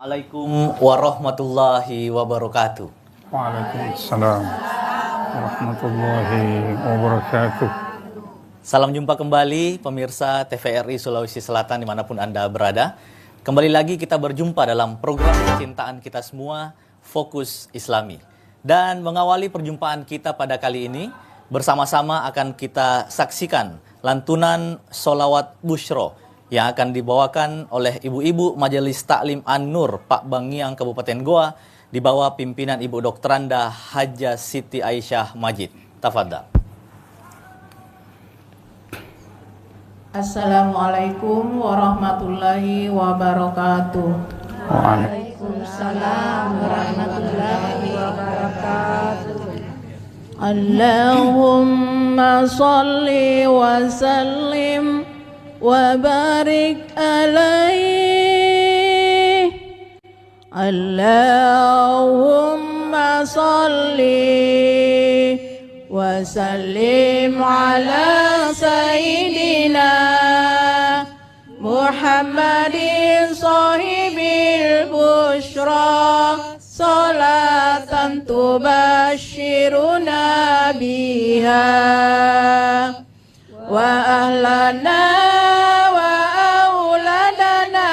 Assalamualaikum warahmatullahi wabarakatuh. Waalaikumsalam warahmatullahi wabarakatuh. Salam jumpa kembali pemirsa TVRI Sulawesi Selatan dimanapun Anda berada. Kembali lagi kita berjumpa dalam program kecintaan kita semua, Fokus Islami. Dan mengawali perjumpaan kita pada kali ini, bersama-sama akan kita saksikan lantunan Sholawat Bushro yang akan dibawakan oleh ibu-ibu Majelis Taklim An-Nur Pak Bangiang Kabupaten Goa di bawah pimpinan Ibu Dokteranda Hajjah Siti Aisyah Majid. Tafadhal. Assalamualaikum warahmatullahi wabarakatuh. Waalaikumsalam warahmatullahi wabarakatuh. Allahumma salli wa sallim wa barik alaih. Allahumma salli wa sallim ala sayyidina Muhammadin sahibil bushra salatan tubashiruna biha wa ahlana wa auladana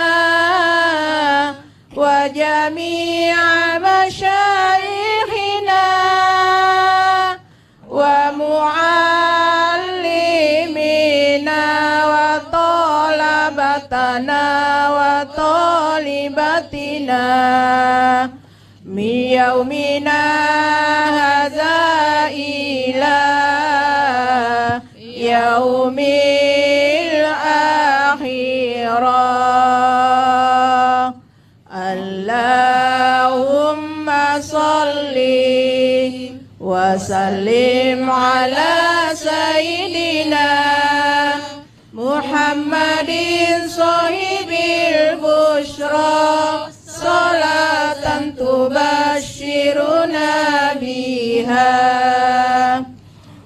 wa jami'a masyayikhina wa muallimina wa talabatana wa talibatina min yaumina hadza ila yaumil akhirah. Allahumma salli wa sallim ala sayyidina Muhammadin sahibil bushra salatan tubashiruna biha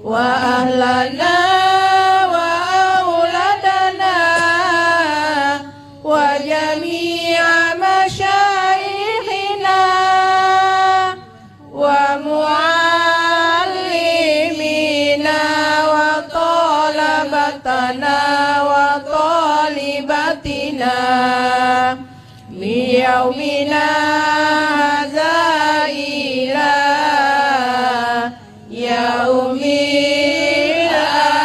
wa ahlana wa auladana wa jami'a masyayikhina wa muallimina wa talabatana wa talibatina min yaumina hadza ila yaumil akhirah.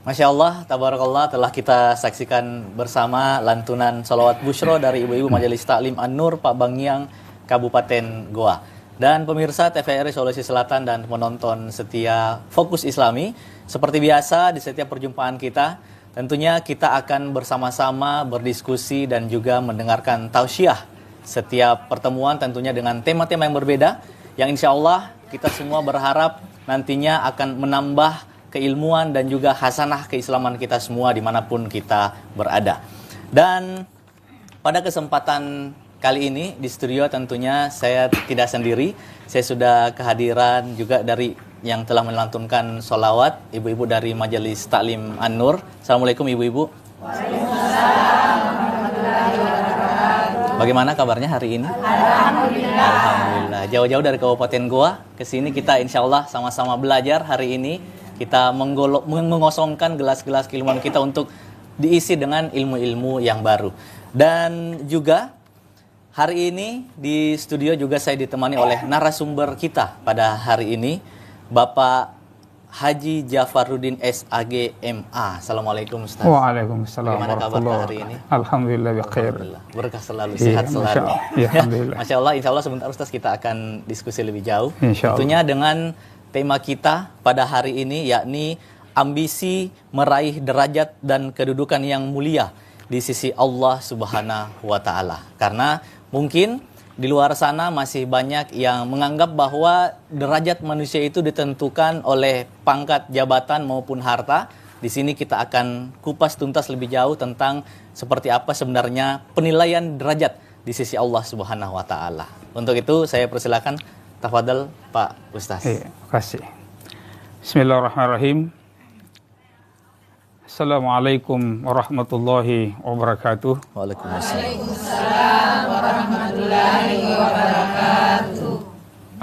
Masya Allah, tabarakallah, telah kita saksikan bersama lantunan Sholawat Bushro dari ibu-ibu Majelis Taklim An-Nur Pak Bangiang Kabupaten Goa. Dan pemirsa TVRI Sulawesi Selatan dan penonton setia Fokus Islami, seperti biasa di setiap perjumpaan kita, tentunya kita akan bersama-sama berdiskusi dan juga mendengarkan tausiah setiap pertemuan, tentunya dengan tema-tema yang berbeda, yang insya Allah kita semua berharap nantinya akan menambah keilmuan dan juga hasanah keislaman kita semua dimanapun kita berada. Dan pada kesempatan kali ini di studio tentunya saya tidak sendiri, saya sudah kehadiran juga dari yang telah melantunkan sholawat, ibu-ibu dari Majelis Taklim An-Nur. Assalamualaikum ibu-ibu. Bagaimana kabarnya hari ini? Alhamdulillah. Jauh-jauh dari Kabupaten Goa ke sini kita insya Allah sama-sama belajar hari ini. Kita mengosongkan gelas-gelas keilmuan kita untuk diisi dengan ilmu-ilmu yang baru. Dan juga hari ini di studio juga saya ditemani oleh narasumber kita pada hari ini, Bapak Haji Jafaruddin SAG MA. Assalamualaikum Ustaz. Waalaikumsalam Bagaimana kabar hari ini? Alhamdulillah bikhair. Berkah selalu, sehat selalu. Masya Allah, insya Allah sebentar Ustaz kita akan diskusi lebih jauh. Tentunya dengan tema kita pada hari ini yakni ambisi meraih derajat dan kedudukan yang mulia di sisi Allah Subhanahu wa taala. Karena mungkin di luar sana masih banyak yang menganggap bahwa derajat manusia itu ditentukan oleh pangkat, jabatan maupun harta. Di sini kita akan kupas tuntas lebih jauh tentang seperti apa sebenarnya penilaian derajat di sisi Allah Subhanahu wa taala. Untuk itu saya persilakan tafadhal Pak Ustaz. Terima kasih. Bismillahirrahmanirrahim. Assalamualaikum warahmatullahi wabarakatuh. Waalaikumsalam.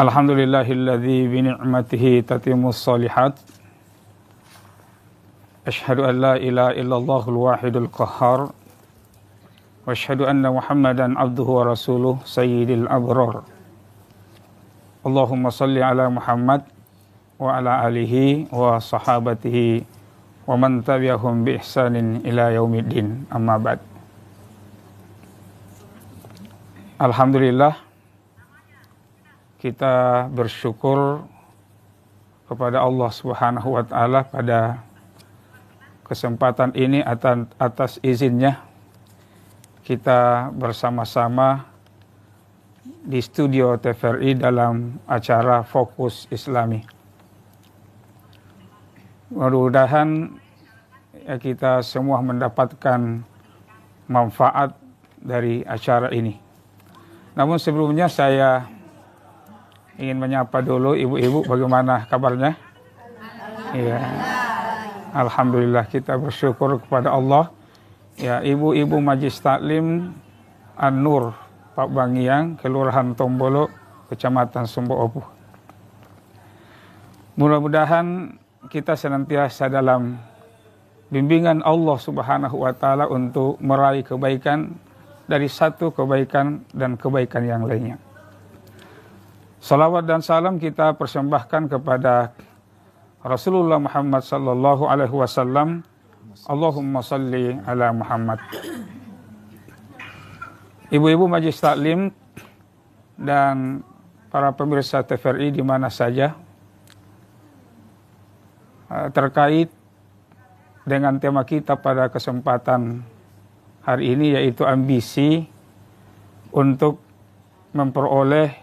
Alhamdulillahilladzi bi ni'matihi tatimmus shalihat. Asyhadu an la ilaha illallahul wahidul qahhar. Wa asyhadu anna Muhammadan abduhu wa rasuluh sayyidil abrar. Allahumma salli ala Muhammad wa ala alihi wa sahabatihi wa man tabi'ahum bi ihsanin ila yaumiddin. Amma ba'd. Alhamdulillah, kita bersyukur kepada Allah Subhanahu wa taala pada kesempatan ini atas izinnya kita bersama-sama di studio TVRI dalam acara Fokus Islami. Mudah-mudahan ya, kita semua mendapatkan manfaat dari acara ini. Namun sebelumnya saya ingin menyapa dulu ibu-ibu, bagaimana kabarnya? Ya, alhamdulillah, kita bersyukur kepada Allah. Ya, ibu-ibu Majelis Taklim An-Nur Pak Bangiang, Kelurahan Tombolo, Kecamatan Sumber Opuh. Mudah-mudahan kita senantiasa dalam bimbingan Allah Subhanahu wa taala untuk meraih kebaikan dari satu kebaikan dan kebaikan yang lainnya. Salawat dan salam kita persembahkan kepada Rasulullah Muhammad sallallahu alaihi wasallam. Allahumma salli ala Muhammad. Ibu-ibu Majelis Taklim dan para pemirsa TVRI di mana saja, terkait dengan tema kita pada kesempatan hari ini, yaitu ambisi untuk memperoleh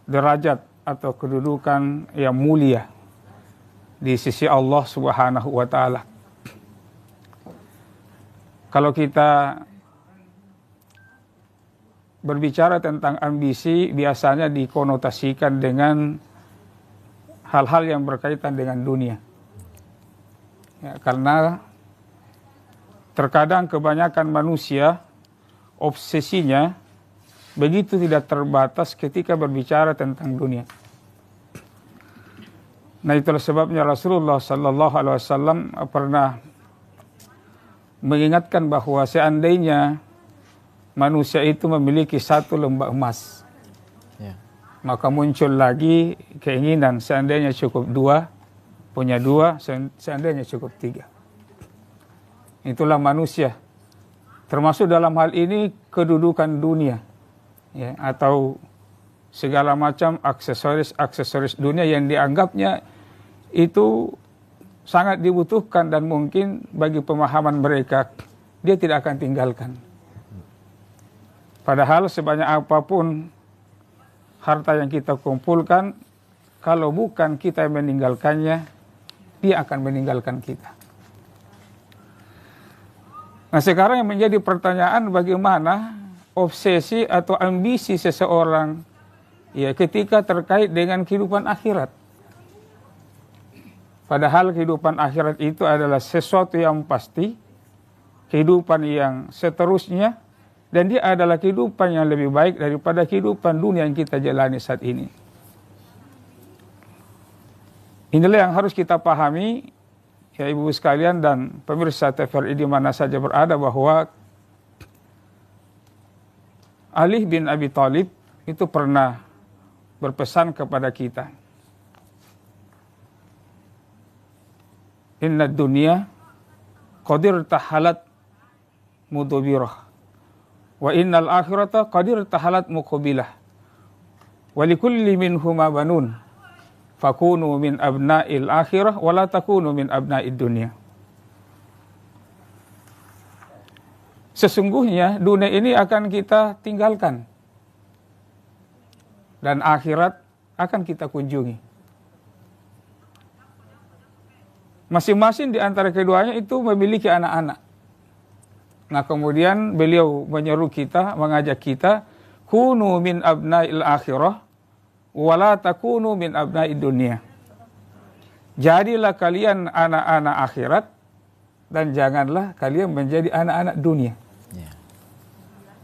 derajat atau kedudukan yang mulia di sisi Allah Subhanahu wa taala. Kalau kita berbicara tentang ambisi, biasanya dikonotasikan dengan hal-hal yang berkaitan dengan dunia. Ya, karena terkadang kebanyakan manusia obsesinya begitu tidak terbatas ketika berbicara tentang dunia. Nah, itulah sebabnya Rasulullah sallallahu alaihi wasallam pernah mengingatkan bahwa seandainya manusia itu memiliki satu lembah emas, maka muncul lagi keinginan seandainya cukup dua, punya dua, seandainya cukup tiga. Itulah manusia. Termasuk dalam hal ini kedudukan dunia, ya, atau segala macam aksesoris dunia yang dianggapnya itu sangat dibutuhkan dan mungkin bagi pemahaman mereka dia tidak akan tinggalkan. Padahal sebanyak apapun harta yang kita kumpulkan, kalau bukan kita yang meninggalkannya, dia akan meninggalkan kita. Nah, sekarang yang menjadi pertanyaan, bagaimana obsesi atau ambisi seseorang, ya, ketika terkait dengan kehidupan akhirat. Padahal kehidupan akhirat itu adalah sesuatu yang pasti, kehidupan yang seterusnya, dan dia adalah kehidupan yang lebih baik daripada kehidupan dunia yang kita jalani saat ini. Inilah yang harus kita pahami, ya ibu sekalian dan pemirsa TVRI di mana saja berada, bahwa Ali bin Abi Thalib itu pernah berpesan kepada kita, inna dunya qadir tahalat mudubirah wa innal akhirata qadir tahalat muqbilah wa likulli minhuma banun fakunu min abna'il akhirah wa la takunu min abna'id dunya. Sesungguhnya dunia ini akan kita tinggalkan dan akhirat akan kita kunjungi. Masing-masing di antara keduanya itu memiliki anak-anak. Nah, kemudian beliau menyeru kita, mengajak kita, kunu min abna'il akhirah wa la takunu min abna'id dunya. jadilah kalian anak-anak akhirat dan janganlah kalian menjadi anak-anak dunia.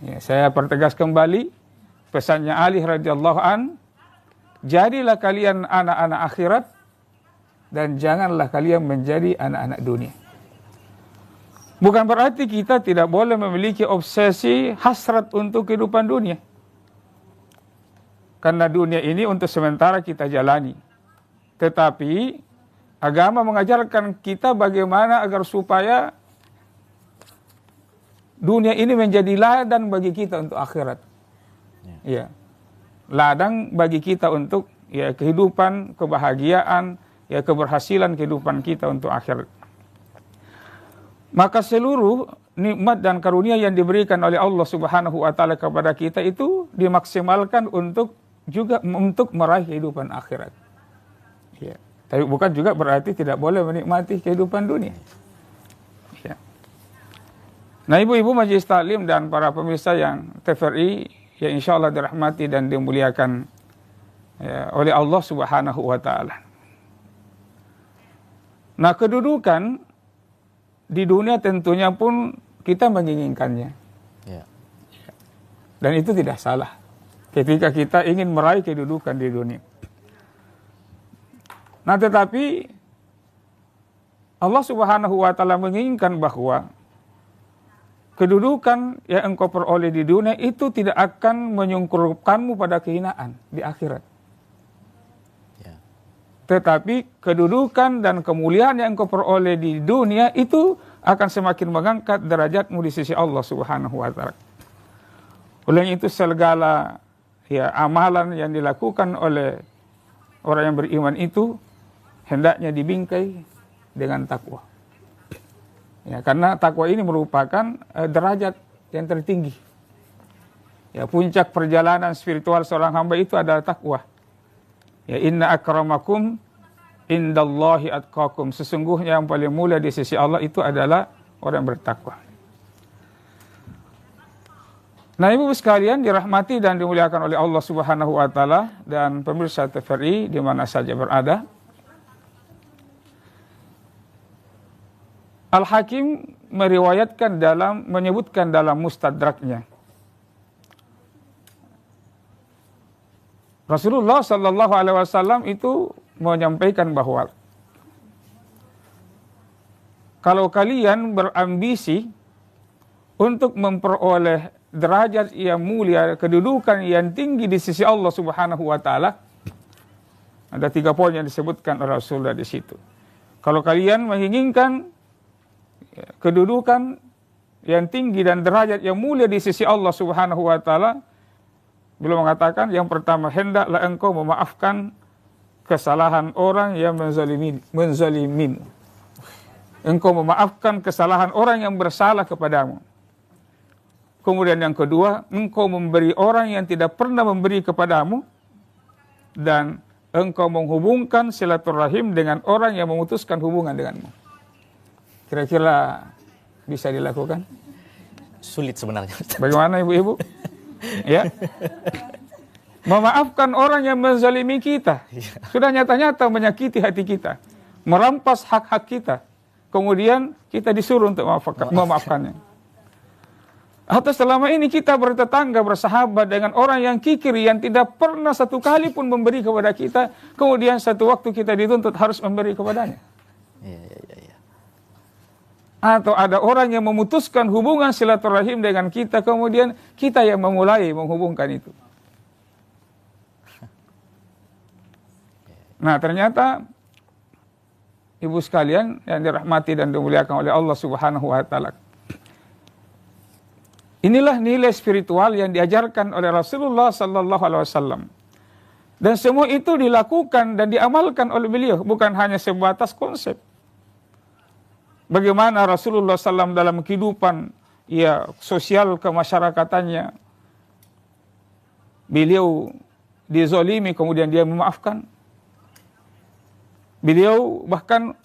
Ya, saya pertegas kembali pesannya Ali radhiyallahu an, jadilah kalian anak-anak akhirat dan janganlah kalian menjadi anak-anak dunia. Bukan berarti kita tidak boleh memiliki obsesi hasrat untuk kehidupan dunia. Karena dunia ini untuk sementara kita jalani. Tetapi agama mengajarkan kita bagaimana agar supaya dunia ini menjadi ladang bagi kita untuk akhirat. Ya. Ladang bagi kita untuk ya kehidupan, kebahagiaan, ya keberhasilan kehidupan kita untuk akhirat. Maka seluruh nikmat dan karunia yang diberikan oleh Allah Subhanahu wa taala kepada kita itu dimaksimalkan untuk meraih kehidupan akhirat. Ya. Tapi bukan juga berarti tidak boleh menikmati kehidupan dunia. Ya. Nah, ibu-ibu majelis taklim dan para pemirsa yang TVRI yang insya Allah dirahmati dan dimuliakan ya, oleh Allah Subhanahu wa taala. Nah, kedudukan di dunia tentunya pun kita menginginkannya. Ya. Dan itu tidak salah ketika kita ingin meraih kedudukan di dunia. Nah, tetapi Allah Subhanahu wa taala menginginkan bahwa kedudukan yang engkau peroleh di dunia itu tidak akan menyungkurkanmu pada kehinaan di akhirat. Ya. Tetapi kedudukan dan kemuliaan yang engkau peroleh di dunia itu akan semakin mengangkat derajatmu di sisi Allah Subhanahu wa taala. Oleh itu segala ya amalan yang dilakukan oleh orang yang beriman itu hendaknya dibingkai dengan takwa. Ya, karena takwa ini merupakan derajat yang tertinggi. Ya, puncak perjalanan spiritual seorang hamba itu adalah takwa. Ya, inna akramakum indallahi atqakum. Sesungguhnya yang paling mulia di sisi Allah itu adalah orang yang bertakwa. Nah, ibu sekalian dirahmati dan dimuliakan oleh Allah Subhanahu wa taala dan pemirsa TVRI di mana saja berada. Al-Hakim menyebutkan dalam mustadraknya, Rasulullah Sallallahu Alaihi Wasallam itu menyampaikan bahwa kalau kalian berambisi untuk memperoleh derajat yang mulia, kedudukan yang tinggi di sisi Allah Subhanahu Wa Taala, ada 3 poin yang disebutkan oleh Rasulullah di situ. Kalau kalian menginginkan kedudukan yang tinggi dan derajat yang mulia di sisi Allah Subhanahu wa taala, beliau mengatakan yang pertama, hendaklah engkau memaafkan kesalahan orang yang menzalimin. Engkau memaafkan kesalahan orang yang bersalah kepadamu. Kemudian yang kedua, engkau memberi orang yang tidak pernah memberi kepadamu, dan engkau menghubungkan silaturahim dengan orang yang memutuskan hubungan denganmu. Kira-kira bisa dilakukan? Sulit sebenarnya. Bagaimana ibu-ibu? Ya. Memaafkan orang yang menzalimi kita. Sudah nyata-nyata menyakiti hati kita. Merampas hak-hak kita. Kemudian kita disuruh untuk memaafkannya. Atau selama ini kita bertetangga, bersahabat dengan orang yang kikir, yang tidak pernah satu kali pun memberi kepada kita. Kemudian satu waktu kita dituntut harus memberi kepadanya. Iya. Atau ada orang yang memutuskan hubungan silaturahim dengan kita, kemudian kita yang memulai menghubungkan itu. Nah, ternyata ibu sekalian yang dirahmati dan dimuliakan oleh Allah Subhanahu wa taala, inilah nilai spiritual yang diajarkan oleh Rasulullah sallallahu alaihi wasallam. Dan semua itu dilakukan dan diamalkan oleh beliau, bukan hanya sebatas konsep. Bagaimana Rasulullah SAW dalam kehidupan ya sosial kemasyarakatannya, beliau dizalimi kemudian dia memaafkan. Beliau bahkan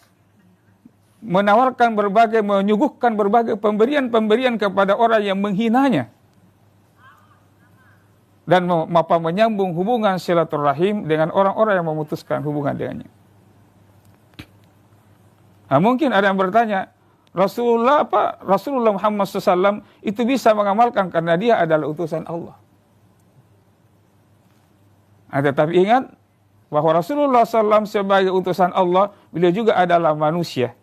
menyuguhkan berbagai pemberian-pemberian kepada orang yang menghinanya, dan menyambung hubungan silaturahim dengan orang-orang yang memutuskan hubungan dengannya. Nah, mungkin ada yang bertanya, Rasulullah Muhammad SAW itu bisa mengamalkan karena dia adalah utusan Allah. Tetapi ingat bahwa Rasulullah SAW sebagai utusan Allah, beliau juga adalah manusia.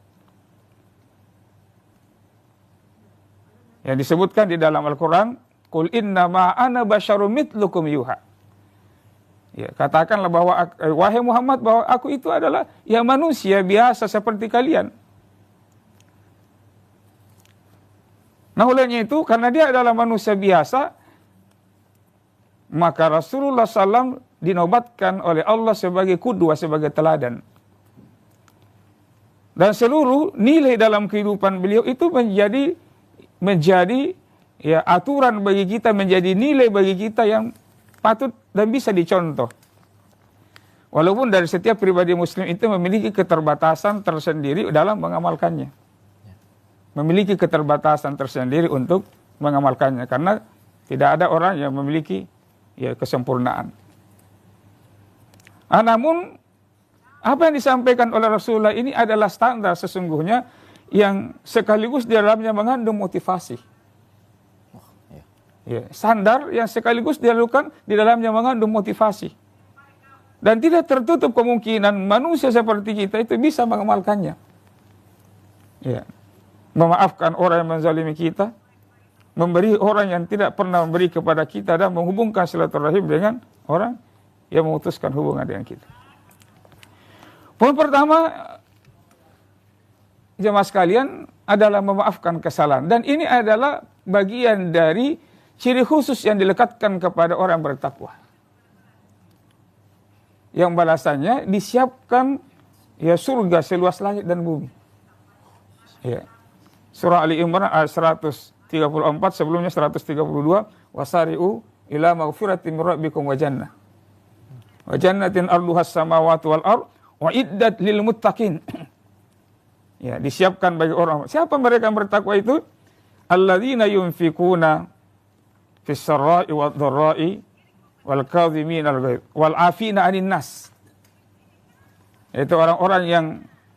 Yang disebutkan di dalam Al-Quran, Qul innama ana basyarum mitlukum yuha. Ya, katakanlah bahwa wahai Muhammad, bahwa aku itu adalah ya manusia biasa seperti kalian. Nah, olehnya itu karena dia adalah manusia biasa, maka Rasulullah SAW dinobatkan oleh Allah sebagai qudwah, sebagai teladan. Dan seluruh nilai dalam kehidupan beliau itu menjadi ya aturan bagi kita, menjadi nilai bagi kita yang patut dan bisa dicontoh. Walaupun dari setiap pribadi muslim itu memiliki keterbatasan tersendiri dalam mengamalkannya. Memiliki keterbatasan tersendiri untuk mengamalkannya. Karena tidak ada orang yang memiliki ya kesempurnaan. Namun apa yang disampaikan oleh Rasulullah ini adalah standar sesungguhnya yang sekaligus di dalamnya mengandung motivasi. Ya, standar yang sekaligus dilakukan di dalamnya mengandung motivasi. Dan tidak tertutup kemungkinan manusia seperti kita itu bisa mengamalkannya. Ya. Memaafkan orang yang menzalimi kita, memberi orang yang tidak pernah memberi kepada kita, dan menghubungkan silaturahim dengan orang yang memutuskan hubungan dengan kita. Poin pertama, jemaah sekalian, adalah memaafkan kesalahan. Dan ini adalah bagian dari ciri khusus yang dilekatkan kepada orang bertakwa. Yang balasannya disiapkan ya surga seluas langit dan bumi. Ya. Surah Ali Imran ayat 134, sebelumnya 132, wasari'u ila maghfiratin min rabbikum wa jannah. Wa jannatin arduhas samawati wal ard wa iddat lil muttaqin. Ya, disiapkan bagi orang. Siapa mereka yang bertakwa itu? Alladzina yunfikuna fis sarra'i wad dharra'i wal kadhimin al ghaidh wal 'afina 'anil nas. Itu orang-orang yang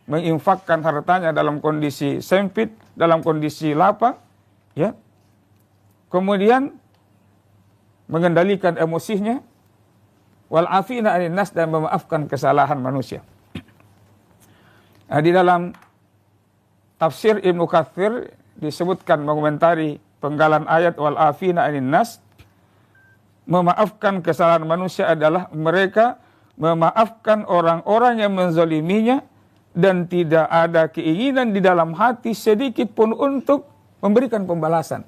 menginfakkan hartanya dalam kondisi sempit, dalam kondisi lapang, ya. Kemudian mengendalikan emosinya, wal 'afina 'anil nas, dan memaafkan kesalahan manusia. Nah, di dalam tafsir Ibnu Katsir disebutkan mengomentari penggalan ayat wal 'afina 'anil nas, memaafkan kesalahan manusia adalah mereka memaafkan orang-orang yang menzaliminya dan tidak ada keinginan di dalam hati sedikit pun untuk memberikan pembalasan.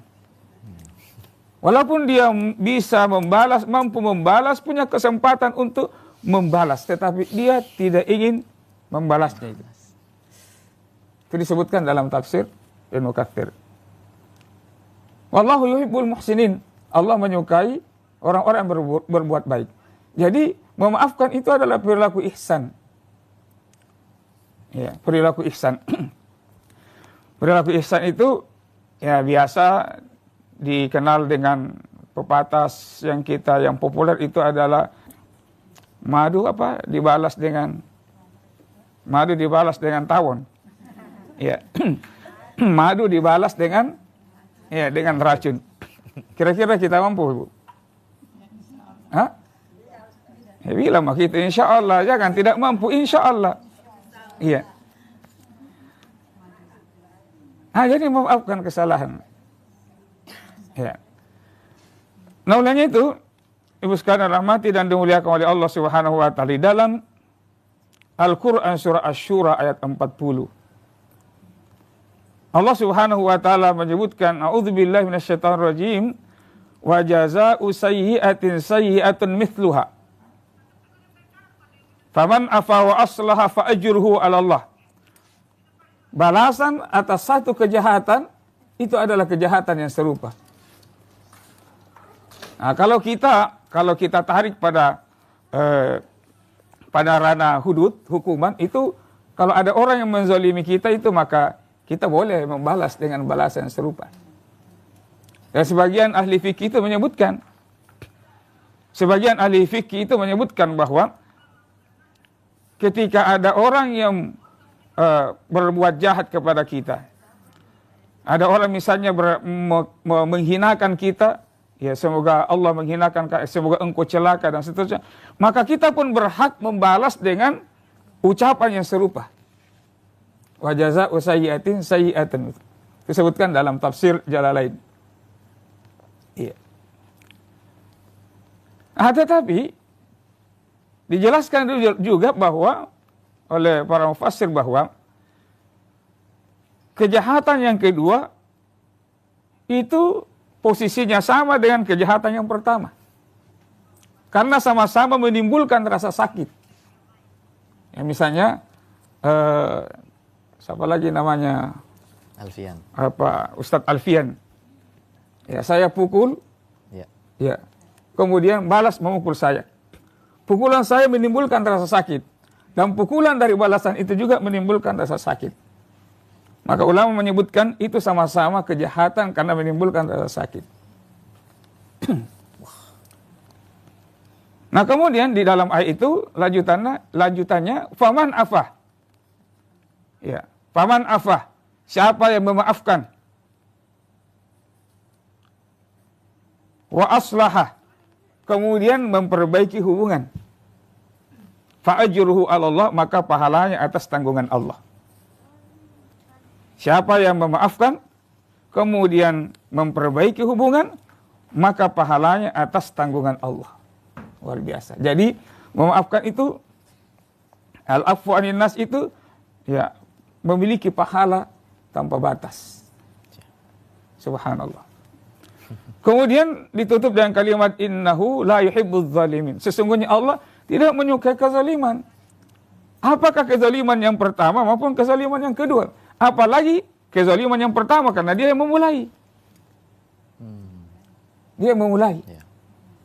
Walaupun dia bisa membalas, mampu membalas, punya kesempatan untuk membalas, tetapi dia tidak ingin membalasnya itu. Itu disebutkan dalam tafsir Ibnu Katsir. Wallahu yuhibbul muhsinin. Allah menyukai orang-orang yang berbuat baik. Jadi memaafkan itu adalah perilaku ihsan. Ya, perilaku ihsan. Perilaku ihsan itu ya biasa dikenal dengan pepatah yang populer itu adalah madu dibalas dengan tawon. Ya. Madu dibalas dengan racun. Kira-kira kita mampu, Bu? Hah? Ya, bilang kita insya Allah, jangan tidak mampu insya Allah. Iya. Jadi memaafkan kesalahan. Ya. Nah, olehnya itu, Ibu sekalian rahmati dan dimuliakan oleh Allah Subhanahu wa taala, dalam Al-Qur'an surah Asy-Syura ayat 40. Allah Subhanahu wa taala menyebutkan, a'udzubillahi minasyaitonir rajim, wa jazaa'u sayyi'atin sayyi'atun mithluha. Faman afa wa aslaha fa ajruhu 'ala Allah. Balasan atas satu kejahatan itu adalah kejahatan yang serupa. Nah, kalau kita tarik pada ranah hudud, hukuman, itu kalau ada orang yang menzalimi kita itu, maka kita boleh membalas dengan balasan yang serupa. Dan sebagian ahli fikih itu menyebutkan bahwa ketika ada orang yang berbuat jahat kepada kita. Ada orang misalnya menghinakan kita, ya semoga Allah menghinakan, semoga engkau celaka dan seterusnya. Maka kita pun berhak membalas dengan ucapan yang serupa. Wa jazaa'u sayyi'atin sayyi'atan. Disebutkan dalam tafsir Jalalain. Iya. Tetapi dijelaskan juga bahwa oleh para mufassir bahwa kejahatan yang kedua itu posisinya sama dengan kejahatan yang pertama. Karena sama-sama menimbulkan rasa sakit. Ya, misalnya, siapa lagi namanya? Alfian. Ustadz Alfian. Ya, saya pukul. Ya. Ya. Kemudian balas memukul saya. Pukulan saya menimbulkan rasa sakit. Dan pukulan dari balasan itu juga menimbulkan rasa sakit. Maka ulama menyebutkan itu sama-sama kejahatan karena menimbulkan rasa sakit. Nah kemudian di dalam ayat itu lanjutannya faman afah. Ya, faman afah. Siapa yang memaafkan? Wa aslaha. Kemudian memperbaiki hubungan. Fa ajruhu 'ala Allah, maka pahalanya atas tanggungan Allah. Siapa yang memaafkan, kemudian memperbaiki hubungan, maka pahalanya atas tanggungan Allah. Luar biasa. Jadi memaafkan itu, al-afwu anin nas itu, ya memiliki pahala tanpa batas. Subhanallah. Kemudian ditutup dengan kalimat innahu la yuhibbuz zalimin. Sesungguhnya Allah tidak menyukai kezaliman. Apakah kezaliman yang pertama maupun kezaliman yang kedua? Apalagi kezaliman yang pertama karena dia yang memulai. Dia yang memulai.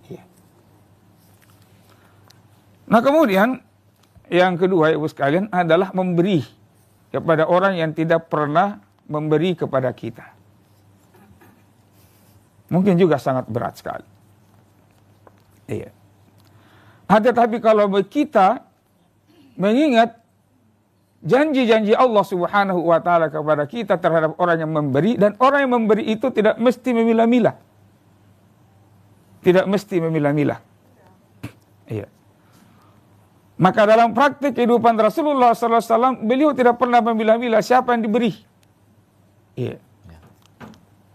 Ya. Nah kemudian yang kedua ibu sekalian adalah memberi kepada orang yang tidak pernah memberi kepada kita. Mungkin juga sangat berat sekali. Iya. Tetapi kalau kita mengingat janji-janji Allah Subhanahu wa taala kepada kita terhadap orang yang memberi, dan orang yang memberi itu tidak mesti memilah-milah. Tidak mesti memilah-milah. Iya. Maka dalam praktik kehidupan Rasulullah SAW, beliau tidak pernah memilah-milah siapa yang diberi. Iya.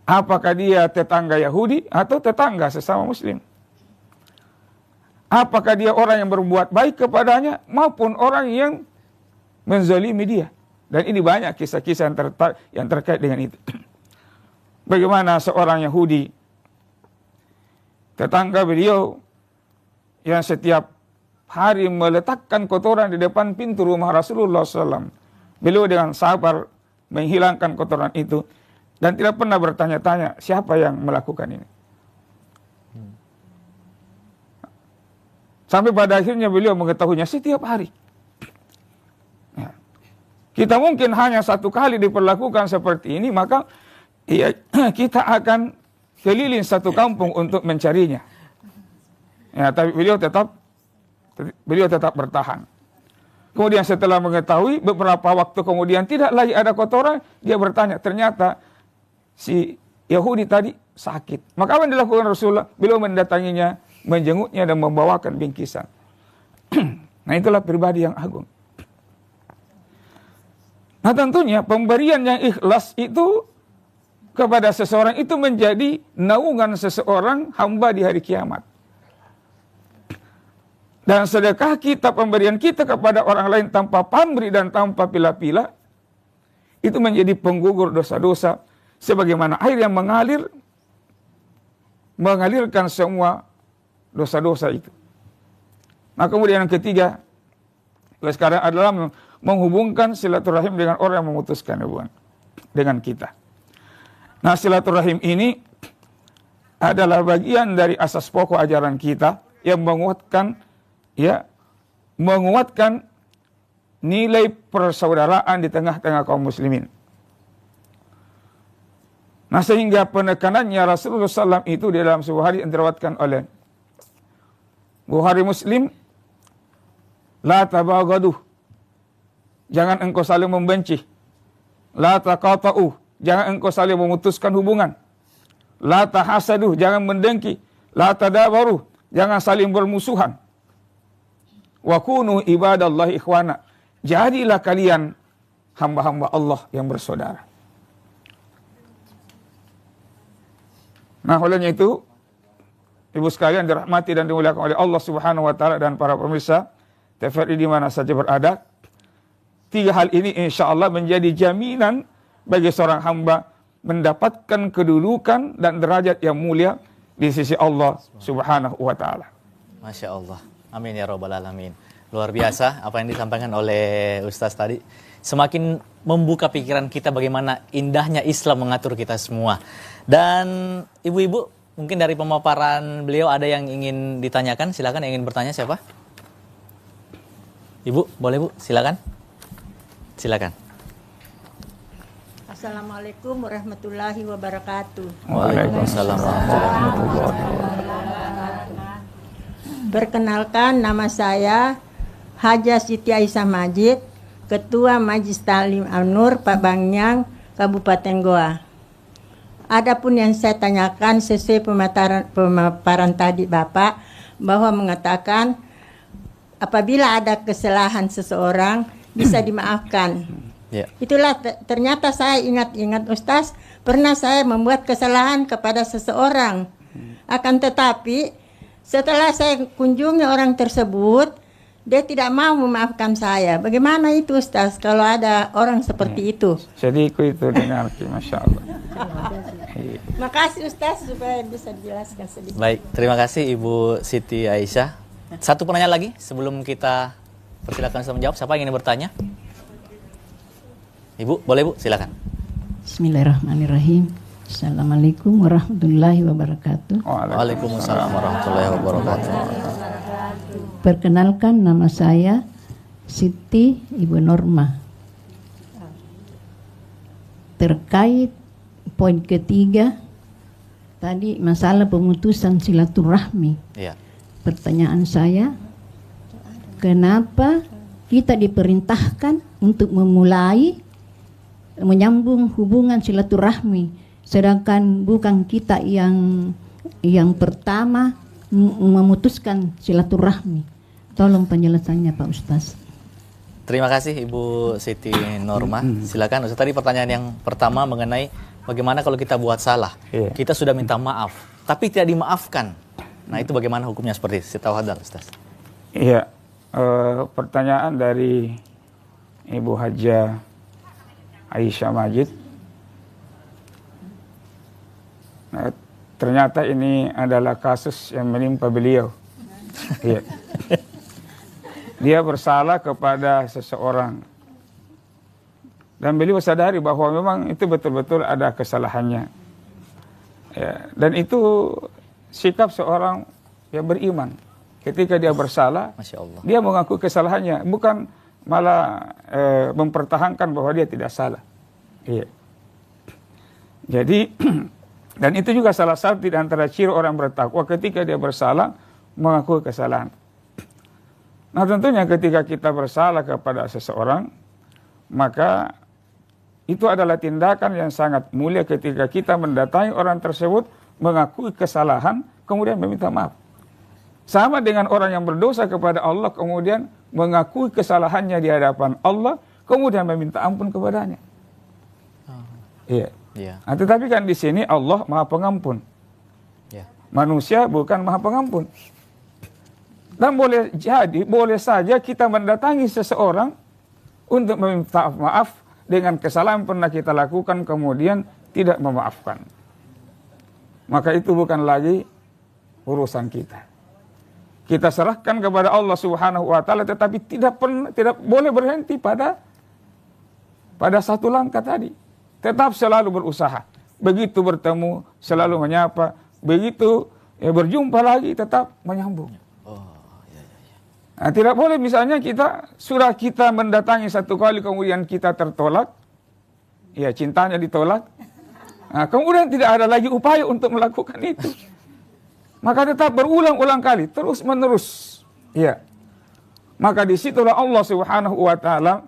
Apakah dia tetangga Yahudi atau tetangga sesama Muslim? Apakah dia orang yang berbuat baik kepadanya maupun orang yang menzalimi dia. Dan ini banyak kisah-kisah yang terkait dengan itu. Bagaimana seorang Yahudi, tetangga beliau, yang setiap hari meletakkan kotoran di depan pintu rumah Rasulullah SAW. Beliau dengan sabar menghilangkan kotoran itu. Dan tidak pernah bertanya-tanya siapa yang melakukan ini. Sampai pada akhirnya beliau mengetahuinya setiap hari. Kita mungkin hanya satu kali diperlakukan seperti ini, maka ya, kita akan keliling satu kampung untuk mencarinya. Ya, tapi beliau tetap bertahan. Kemudian setelah mengetahui, beberapa waktu kemudian tidak lagi ada kotoran, dia bertanya, ternyata si Yahudi tadi sakit. Maka apa yang dilakukan Rasulullah? Beliau mendatanginya, menjenguknya dan membawakan bingkisan. Nah itulah pribadi yang agung. Nah tentunya pemberian yang ikhlas itu kepada seseorang itu menjadi naungan seseorang hamba di hari kiamat. Dan sedekah kita, pemberian kita kepada orang lain tanpa pamrih dan tanpa pila-pila, itu menjadi penggugur dosa-dosa. Sebagaimana air yang mengalirkan semua dosa-dosa itu. Nah kemudian yang ketiga, sekarang adalah menghubungkan silaturahim dengan orang yang memutuskan hubungan dengan kita. Nah silaturahim ini adalah bagian dari asas pokok ajaran kita yang menguatkan nilai persaudaraan di tengah-tengah kaum muslimin. Nah sehingga penekanannya Rasulullah SAW itu di dalam sebuah hadis yang diriwayatkan oleh Bukhari Muslim, la tabaghadu, jangan engkau saling membenci. La taqata'u, jangan engkau saling memutuskan hubungan. La tahasadu, jangan mendengki. La tadabaru, jangan saling bermusuhan. Wa kunu ibadallahi ikhwana, jadilah kalian hamba-hamba Allah yang bersaudara. Nah, olehnya itu, ibu sekalian dirahmati dan dimuliakan oleh Allah Subhanahu wa taala dan para pemirsa TVRI di mana saja berada. 3 hal ini insya Allah menjadi jaminan bagi seorang hamba mendapatkan kedudukan dan derajat yang mulia di sisi Allah Subhanahu wa taala. Masya Allah. Amin ya rabbal alamin. Luar biasa apa yang disampaikan oleh Ustaz tadi. Semakin membuka pikiran kita bagaimana indahnya Islam mengatur kita semua. Dan ibu-ibu, mungkin dari pemaparan beliau ada yang ingin ditanyakan. Silakan, yang ingin bertanya siapa? Ibu, boleh Bu? Silakan. Silakan. Assalamualaikum warahmatullahi wabarakatuh. Waalaikumsalam warahmatullahi wabarakatuh. Perkenalkan, nama saya Haja Siti Aisyah Majid, Ketua Majelis Ta'lim An-Nur Pak Bangyang, Kabupaten Goa. Adapun yang saya tanyakan sesuai pemaparan tadi Bapak, bahwa mengatakan apabila ada kesalahan seseorang bisa dimaafkan. Yeah. Itulah ternyata saya ingat-ingat Ustaz, pernah saya membuat kesalahan kepada seseorang. Akan tetapi setelah saya kunjungi orang tersebut, dia tidak mau memaafkan saya. Bagaimana itu Ustaz kalau ada orang seperti itu? Jadi itu dengar, Masya Allah. Makasih Ustaz supaya bisa dijelaskan sedikit. Baik, terima kasih Ibu Siti Aisyah. Satu penanya lagi sebelum kita persilakan untuk menjawab. Siapa yang ingin bertanya? Ibu, boleh Bu, silakan. Bismillahirrahmanirrahim. Assalamualaikum warahmatullahi wabarakatuh. Waalaikumsalam warahmatullahi wabarakatuh. Perkenalkan, nama saya Siti Ibu Norma. Terkait poin ketiga tadi masalah pemutusan silaturahmi. Iya. Pertanyaan saya, kenapa kita diperintahkan untuk memulai menyambung hubungan silaturahmi, sedangkan bukan kita yang pertama memutuskan silaturahmi? Tolong penjelasannya Pak Ustaz. Terima kasih Ibu Siti Norma. Silakan Ustaz. Tadi pertanyaan yang pertama mengenai bagaimana kalau kita buat salah. Iya. Kita sudah minta maaf, tapi tidak dimaafkan. Nah, itu bagaimana hukumnya seperti itu? Tafadhal Ustaz. Iya, pertanyaan dari Ibu Haja Aisyah Majid. Nah, ternyata ini adalah kasus yang menimpa beliau. Iya. Dia bersalah kepada seseorang. Dan beliau sadari bahwa memang itu betul-betul ada kesalahannya. Ya, dan itu sikap seorang yang beriman. Ketika dia bersalah, Masya Allah. dia mengaku kesalahannya, bukan malah mempertahankan bahwa dia tidak salah. Iya. Jadi dan itu juga salah satu di antara ciri orang bertakwa, ketika dia bersalah mengaku kesalahan. Nah, tentunya ketika kita bersalah kepada seseorang, maka itu adalah tindakan yang sangat mulia ketika kita mendatangi orang tersebut mengakui kesalahan kemudian meminta maaf. Sama dengan orang yang berdosa kepada Allah kemudian mengakui kesalahannya di hadapan Allah kemudian meminta ampun kepadanya. Iya. Iya. Nah, tetapi kan di sini Allah Maha Pengampun. Iya. Manusia bukan Maha Pengampun. Dan boleh saja kita mendatangi seseorang untuk meminta maaf dengan kesalahan yang pernah kita lakukan kemudian tidak memaafkan. Maka itu bukan lagi urusan kita. Kita serahkan kepada Allah Subhanahu wa taala, tetapi tidak boleh berhenti pada satu langkah tadi. Tetap selalu berusaha. Begitu bertemu selalu menyapa, begitu berjumpa lagi tetap menyambung. Nah, tidak boleh misalnya kita mendatangi satu kali kemudian kita tertolak, ya cintanya ditolak, nah, kemudian tidak ada lagi upaya untuk melakukan itu, maka tetap berulang-ulang kali terus menerus, ya. Maka disitulah Allah Subhanahu wa taala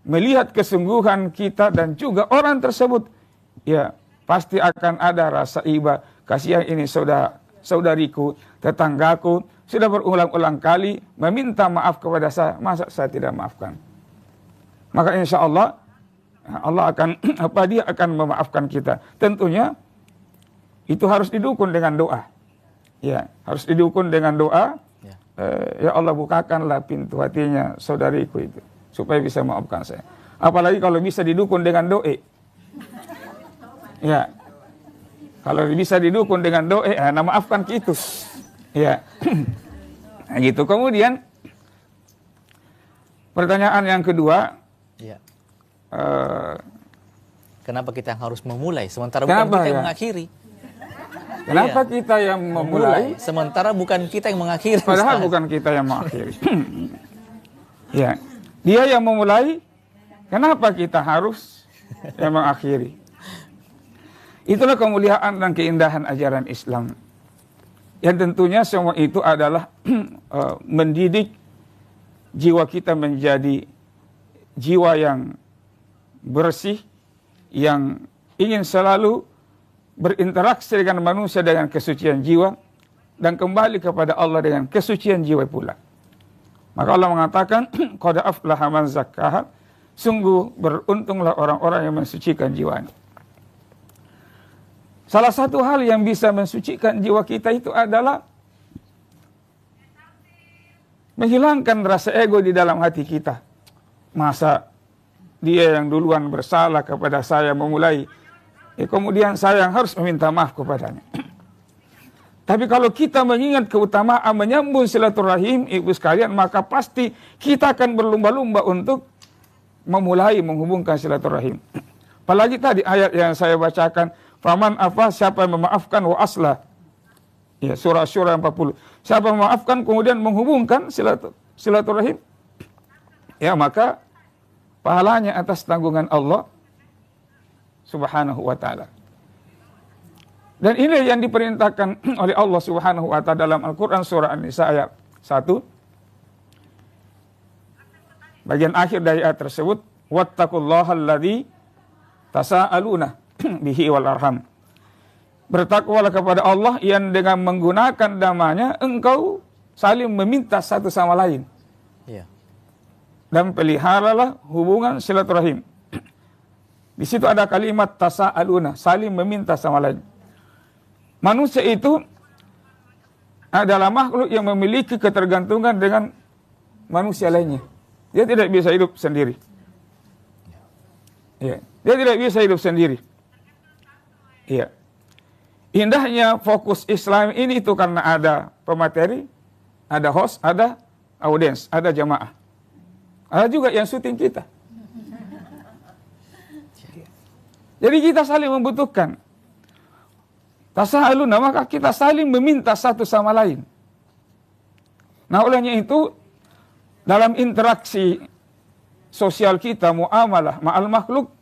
melihat kesungguhan kita dan juga orang tersebut, ya pasti akan ada rasa iba, kasihan ini saudariku, tetanggaku, sudah berulang-ulang kali meminta maaf kepada saya, masa saya tidak maafkan? Maka insya Allah, Allah akan dia akan memaafkan kita. Tentunya itu harus didukung dengan doa. Ya, harus didukung dengan doa. Ya Allah, bukakanlah pintu hatinya saudariku itu supaya bisa maafkan saya. Apalagi kalau bisa didukung dengan doa. Ya, kalau bisa didukung dengan doa, maafkan gitu. Ya, nah, gitu. Kemudian pertanyaan yang kedua. Ya. Kenapa kita yang harus memulai sementara Kenapa, bukan kita yang ya? mengakhiri? Kenapa Iya. kita yang memulai? Sementara bukan kita yang mengakhiri. Padahal Ustaz. bukan kita yang mengakhiri. Ya, dia yang memulai. Kenapa kita harus yang mengakhiri? Itulah kemuliaan dan keindahan ajaran Islam. Yang tentunya semua itu adalah mendidik jiwa kita menjadi jiwa yang bersih, yang ingin selalu berinteraksi dengan manusia dengan kesucian jiwa, dan kembali kepada Allah dengan kesucian jiwa pula. Maka Allah mengatakan, qad aflaha man zakkaha, sungguh beruntunglah orang-orang yang mensucikan jiwanya. Salah satu hal yang bisa mensucikan jiwa kita itu adalah menghilangkan rasa ego di dalam hati kita. Masa dia yang duluan bersalah kepada saya memulai, kemudian saya yang harus meminta maaf kepadanya. Tapi kalau kita mengingat keutamaan menyambung silaturahim, ibu sekalian, maka pasti kita akan berlomba-lomba untuk memulai menghubungkan silaturahim. Apalagi tadi ayat yang saya bacakan, faman apa, siapa yang memaafkan wa aslah. Ya, surah Syura 40. Siapa yang memaafkan kemudian menghubungkan silaturahim, ya maka pahalanya atas tanggungan Allah Subhanahu wa ta'ala. Dan ini yang diperintahkan oleh Allah Subhanahu wa ta'ala dalam Al-Quran surah An-Nisa ayat 1. Bagian akhir dari ayat tersebut, wattaqullaha alladzi tasaaluna bihi wal arham. Bertakwalah kepada Allah yang dengan menggunakan namanya engkau saling meminta satu sama lain. Ya. Dan peliharalah hubungan silaturahim. Di situ ada kalimat tasaaluna, saling meminta sama lain. Manusia itu adalah makhluk yang memiliki ketergantungan dengan manusia lainnya. Dia tidak bisa hidup sendiri. Ya, dia tidak bisa hidup sendiri. Iya. Indahnya fokus Islam ini itu karena ada pemateri, ada host, ada audiens, ada jamaah. Ada juga yang syuting kita. Jadi kita saling membutuhkan. Tasaaluna, maka kita saling meminta satu sama lain. Nah, olehnya itu dalam interaksi sosial kita, muamalah ma'al makhluk,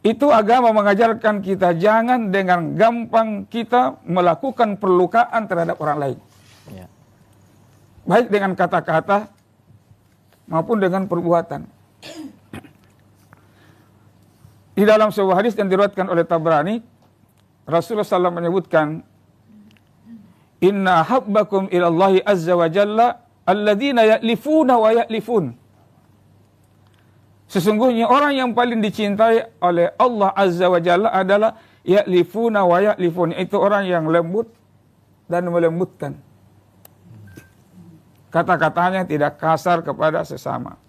itu agama mengajarkan kita jangan dengan gampang kita melakukan perlukaan terhadap orang lain. Ya. Baik dengan kata-kata maupun dengan perbuatan. Di dalam sebuah hadis yang diriwayatkan oleh Tabrani, Rasulullah SAW menyebutkan, inna habbakum ilallahi azza wa jalla alladzina ya'lifuna wa ya'lifun. Sesungguhnya orang yang paling dicintai oleh Allah azza wa jalla adalah ya'lifuna wa ya'lifun. Itu orang yang lembut dan melembutkan. Kata-katanya tidak kasar kepada sesama.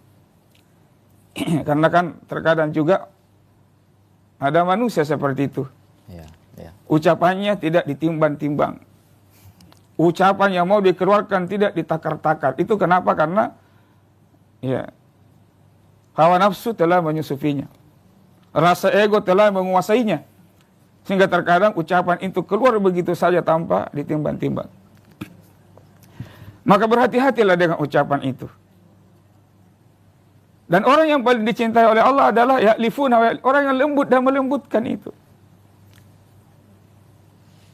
Karena kan terkadang juga ada manusia seperti itu. Ya, ya. Ucapannya tidak ditimbang-timbang. Ucapan yang mau dikeluarkan tidak ditakar-takar. Itu kenapa? Karena ya, hawa nafsu telah menyusupinya. Rasa ego telah menguasainya. Sehingga terkadang ucapan itu keluar begitu saja tanpa ditimbang-timbang. Maka berhati-hatilah dengan ucapan itu. Dan orang yang paling dicintai oleh Allah adalah ya'lifuna, orang yang lembut dan melembutkan itu.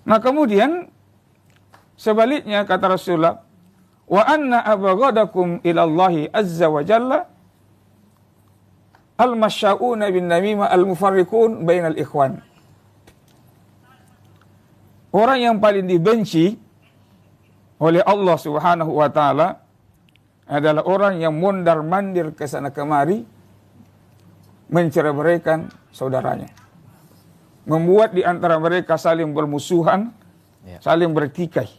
Nah kemudian sebaliknya kata Rasulullah, wa anna abghadakum ilallahi azza wa jalla al-masya'una bin namimah al-mufarriqun bainal ikhwan. Orang yang paling dibenci oleh Allah Subhanahu wa taala adalah orang yang mondar-mandir ke sana kemari mencerai-beraikan saudaranya. Membuat di antara mereka saling bermusuhan, saling bertikai.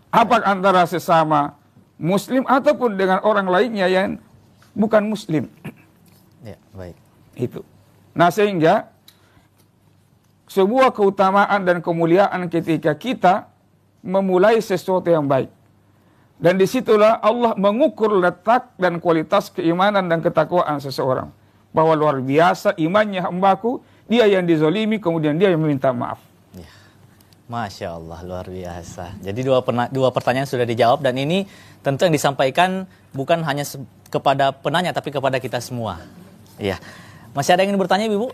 Apa antara sesama muslim ataupun dengan orang lainnya yang bukan muslim. Ya, baik. Itu. Nah, sehingga sebuah keutamaan dan kemuliaan ketika kita memulai sesuatu yang baik. Dan disitulah Allah mengukur letak dan kualitas keimanan dan ketakwaan seseorang. Bahwa luar biasa imannya hambaku, dia yang dizolimi, kemudian dia yang meminta maaf. Ya. Masya Allah, luar biasa. Jadi dua pertanyaan sudah dijawab, dan ini tentu yang disampaikan bukan hanya kepada penanya, tapi kepada kita semua. Iya. Masih ada yang ingin bertanya, Ibu?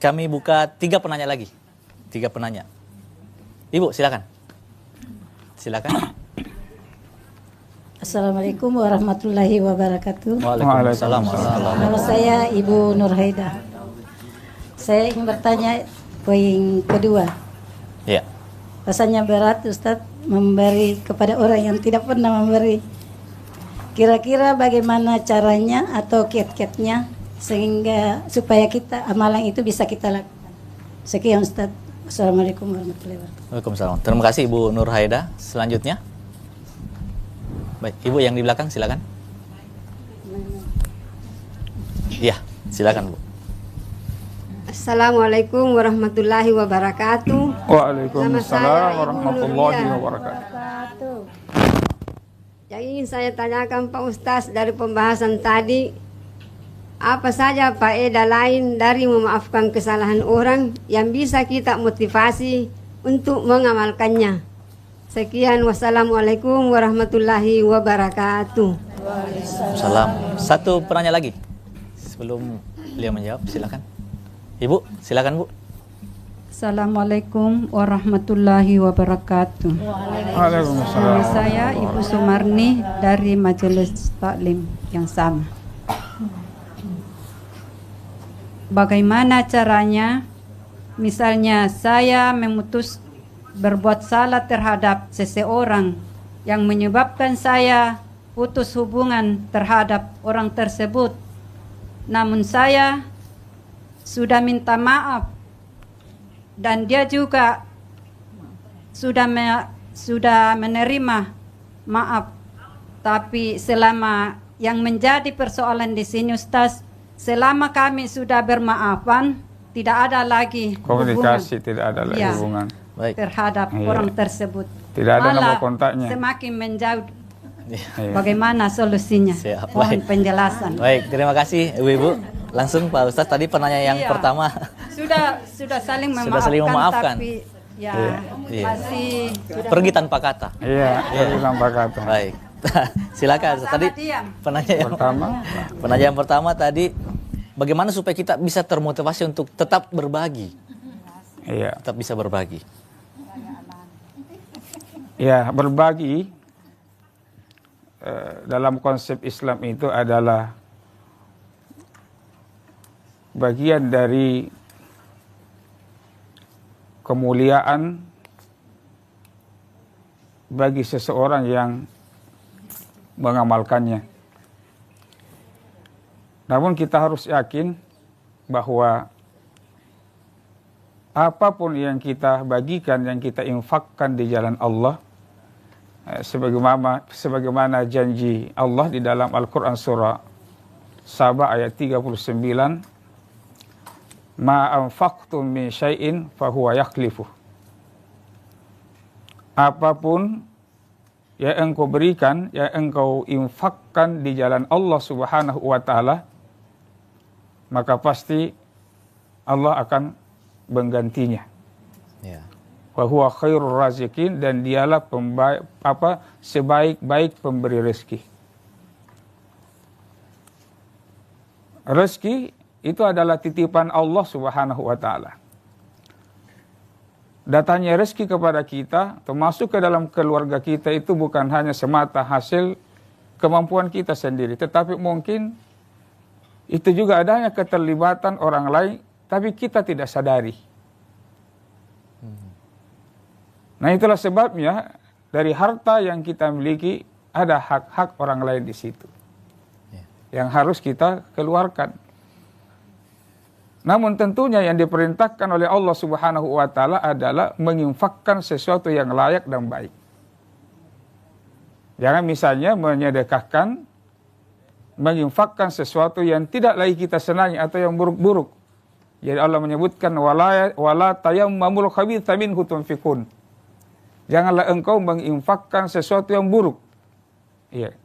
Kami buka 3 penanya lagi. 3 penanya. Ibu, silakan. Silakan. Assalamualaikum warahmatullahi wabarakatuh. Waalaikumsalam. Nama saya Ibu Nurhaida. Saya ingin bertanya poin kedua. Ya. Rasanya berat Ustadz memberi kepada orang yang tidak pernah memberi. Kira-kira bagaimana caranya atau kiat-kiatnya sehingga supaya kita amalan itu bisa kita lakukan. Sekian Ustadz. Assalamualaikum warahmatullahi wabarakatuh. Waalaikumsalam. Terima kasih Ibu Nurhaida. Selanjutnya. Baik, Ibu yang di belakang silakan. Iya, silakan Bu. Assalamualaikum warahmatullahi wabarakatuh. Waalaikumsalam warahmatullahi wabarakatuh. Yang ingin saya tanyakan Pak Ustaz dari pembahasan tadi, apa saja faedah lain dari memaafkan kesalahan orang yang bisa kita motivasi untuk mengamalkannya? Sekian, wassalamualaikum warahmatullahi wabarakatuh. Waalaikumsalam. Satu penanya lagi sebelum beliau menjawab, silakan. Ibu, silakan Bu. Assalamualaikum warahmatullahi wabarakatuh. Waalaikumsalam. Nama saya Ibu Sumarni dari Majelis Taklim yang sama. Bagaimana caranya? Misalnya saya memutus berbuat salah terhadap seseorang yang menyebabkan saya putus hubungan terhadap orang tersebut. Namun saya sudah minta maaf dan dia juga sudah menerima maaf. Tapi selama yang menjadi persoalan di sini Ustaz, selama kami sudah bermaafan, tidak ada lagi Komunikasi, tidak ada lagi Ya. hubungan. Baik. terhadap Iya. orang tersebut. Tidak ada Malah nomor kontaknya. semakin menjauh. Iya. Bagaimana solusinya? Siap, Mohon baik. penjelasan. Baik, terima kasih Ibu-ibu. Langsung Pak Ustadz, tadi penanya yang Iya. pertama. Sudah saling Sudah memaafkan, saling memaafkan. tapi ya Iya. masih Pergi tanpa kata. Iya, itu tanpa kata. Baik. Silakan. Tadi sama diam. penanya yang pertama tadi, bagaimana supaya kita bisa termotivasi untuk tetap berbagi, Iya. tetap bisa berbagi. Ya, berbagi dalam konsep Islam itu adalah bagian dari kemuliaan bagi seseorang yang mengamalkannya. Namun kita harus yakin bahwa apapun yang kita bagikan, yang kita infakkan di jalan Allah, sebagaimana janji Allah di dalam Al-Quran surah Saba ayat 39, ma anfaqtum min syai'in fahuwa yakhlifuh. Apapun yang engkau berikan, yang engkau infakkan di jalan Allah Subhanahu wa taala, maka pasti Allah akan menggantinya. Ya. Wa huwa khairur razikin, dan dialah sebaik-baik pemberi rezeki. Rezeki itu adalah titipan Allah Subhanahu wa taala. Datangnya rezeki kepada kita, termasuk ke dalam keluarga kita, itu bukan hanya semata hasil kemampuan kita sendiri, tetapi mungkin itu juga adanya keterlibatan orang lain, tapi kita tidak sadari. Nah itulah sebabnya dari harta yang kita miliki ada hak-hak orang lain di situ yang harus kita keluarkan. Namun tentunya yang diperintahkan oleh Allah Subhanahu wa taala adalah menginfakkan sesuatu yang layak dan baik. Jangan misalnya menyedekahkan, menginfakkan sesuatu yang tidak lagi kita senangi atau yang buruk-buruk. Jadi Allah menyebutkan wala tayammamul khabitha minhu tunfikun. Janganlah engkau menginfakkan sesuatu yang buruk. Iya.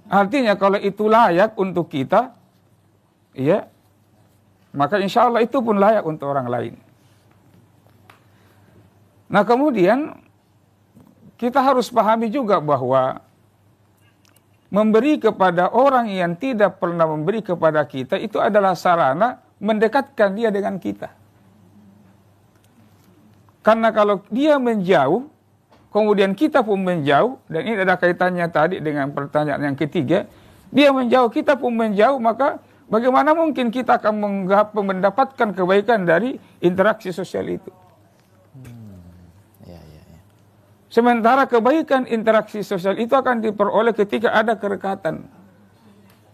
Artinya kalau itu layak untuk kita, iya, maka insya Allah itu pun layak untuk orang lain. Nah kemudian kita harus pahami juga bahwa memberi kepada orang yang tidak pernah memberi kepada kita itu adalah sarana mendekatkan dia dengan kita. Karena kalau dia menjauh, kemudian kita pun menjauh, dan ini ada kaitannya tadi dengan pertanyaan yang ketiga, dia menjauh, kita pun menjauh, maka bagaimana mungkin kita akan mendapatkan kebaikan dari interaksi sosial itu? Sementara kebaikan interaksi sosial itu akan diperoleh ketika ada kerekatan.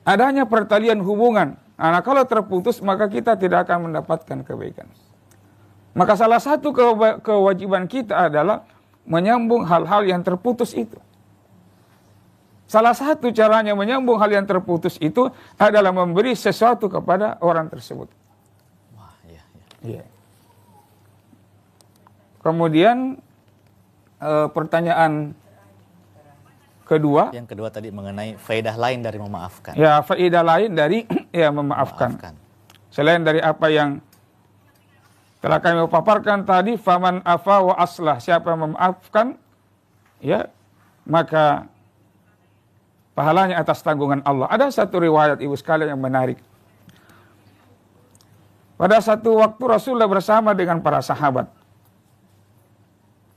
Adanya pertalian hubungan. Nah, kalau terputus, maka kita tidak akan mendapatkan kebaikan. Maka salah satu kewajiban kita adalah menyambung hal-hal yang terputus itu. Salah satu caranya menyambung hal yang terputus itu adalah memberi sesuatu kepada orang tersebut. Wah, iya. Iya. Kemudian pertanyaan kedua. Yang kedua tadi mengenai faedah lain dari memaafkan. Ya, faedah lain dari memaafkan. Selain dari apa yang telah kami paparkan tadi, faman afa wa aslah, siapa yang memaafkan, ya, maka pahalanya atas tanggungan Allah. Ada satu riwayat ibu sekalian yang menarik. Pada satu waktu Rasulullah bersama dengan para sahabat.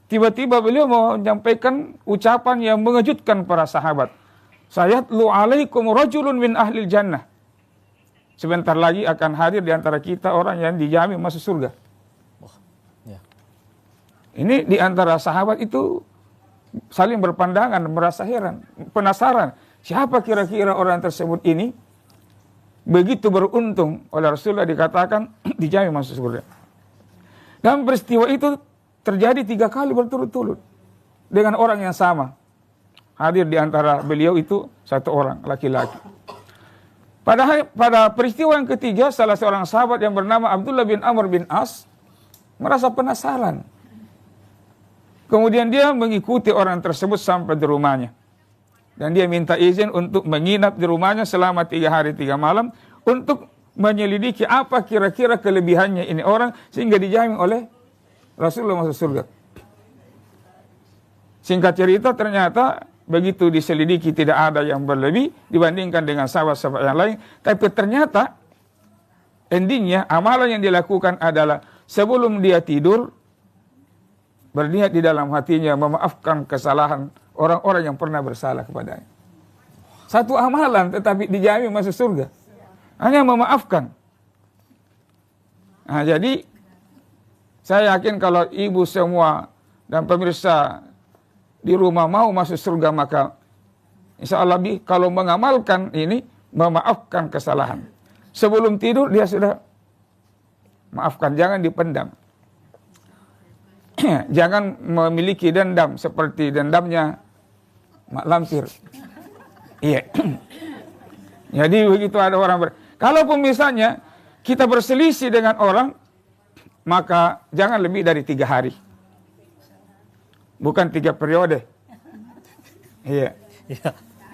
Tiba-tiba beliau menyampaikan ucapan yang mengejutkan para sahabat. Sayatlu alaikum rajulun min ahlil jannah. Sebentar lagi akan hadir di antara kita orang yang dijamin masuk surga. Ini di antara sahabat itu saling berpandangan, merasa heran, penasaran. Siapa kira-kira orang tersebut ini? Begitu beruntung oleh Rasulullah dikatakan dijamin masuk surga. Dan peristiwa itu terjadi 3 kali berturut-turut dengan orang yang sama. Hadir di antara beliau itu satu orang, laki-laki. Pada peristiwa yang ketiga, salah seorang sahabat yang bernama Abdullah bin Amr bin As merasa penasaran. Kemudian dia mengikuti orang tersebut sampai di rumahnya. Dan dia minta izin untuk menginap di rumahnya selama 3 hari 3 malam untuk menyelidiki apa kira-kira kelebihannya ini orang sehingga dijamin oleh Rasulullah masuk surga. Singkat cerita ternyata begitu diselidiki tidak ada yang berlebih dibandingkan dengan sahabat-sahabat yang lain. Tapi ternyata endingnya amalan yang dilakukan adalah sebelum dia tidur berniat di dalam hatinya memaafkan kesalahan orang-orang yang pernah bersalah kepadanya. Satu amalan tetapi dijamin masuk surga. Hanya memaafkan. Nah, jadi saya yakin kalau ibu semua dan pemirsa di rumah mau masuk surga, maka insya Allah kalau mengamalkan ini, memaafkan kesalahan. Sebelum tidur dia sudah maafkan, jangan dipendam. Jangan memiliki dendam seperti dendamnya Mak Lampir. Iya. Jadi begitu ada orang kalaupun misalnya kita berselisih dengan orang, maka jangan lebih dari 3 hari. Bukan 3 periode. Iya.